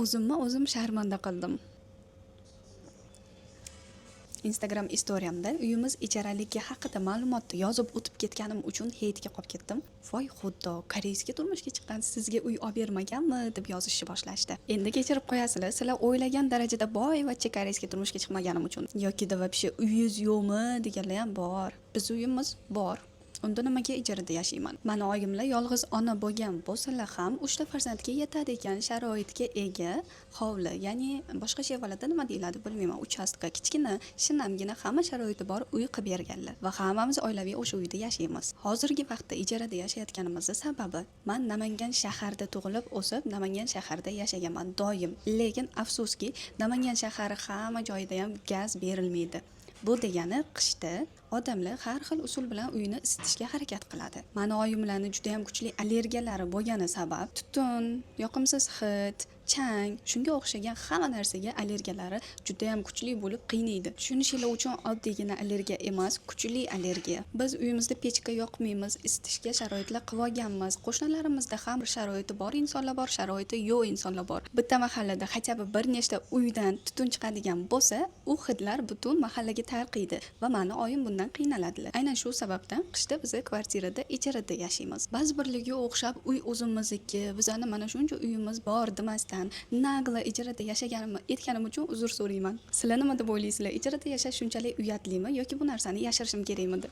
O'zimni o'zim sharmanda qildim. Instagram istoriyamda uyimiz ijaraligi haqida ma'lumotni yozib o'tib ketganim uchun heytga qolib ketdim. Voy xudo, koreysga turmushga chiqqan sizga uy olib bermaganmi deb yozishni boshlashdi. Endi kechirib qo'yasizlar, sizlar o'ylagan darajada boyvachcha koreysga turmushga chiqmaganim uchun yoki вообще uyingiz yo'qmi deganlar ham bor. Biz uyimiz bor. Unda nimaga ijarada yashayman? Mana oyimlar yolg'iz ona bo'lgan bo'lsalar ham 3 ta farzandga yetadi ekan sharoitga ega hovli, ya'ni boshqa shevalarda nima deyiladi bilmayman, uchastka, kichkina, shinamgina hamma sharoiti bor uy qilib berganlar va hammamiz oilaviy o'sha uyda yashaymiz. Hozirgi vaqtda ijarada yashayotganimizning sababi, men Namangan shaharida tug'ilib, o'sib, Namangan shaharida yashaganman doim. Lekin afsuski, Namangan shahari hamma joyida ham gaz berilmaydi. Bu degani qishda odamlar har xil usul bilan uyini isitishga harakat qiladi. Mana oyimlarning juda ham kuchli allergiyalari bo'lgani sabab tutun, yoqimsiz hid, chang, shunga o'xshagan hamma narsaga allergiyalari juda ham kuchli bo'lib qiynaydi. Tushunishingiz uchun oddiygina allergiya emas, kuchli allergiya. Biz uyimizda pechka yoqmaymiz, isitishga sharoitlar qilib olganmiz. Qo'shnalarimizda ham sharoiti bor insonlar bor, sharoiti yo'q insonlar bor. Bitta mahallada hatto bir nechta uydan tutun chiqadigan bo'lsa, u hidlar butun mahallaga tarqaydi va meni oyim bundan qiynaladilar. Aynan shu sababdan qishda biz kvartirada ijarada yashaymiz. Ba'zi birlarga o'xshab uy o'zimizniki, bizani mana shuncha uyimiz bor demasdan nagla ijarada aytganim uchun uzr so'rayman. Sizlar nima deb o'ylaysizlar? Ijarada yashash shunchalik uyatlimi yoki bu narsani yashirishim kerakmidi?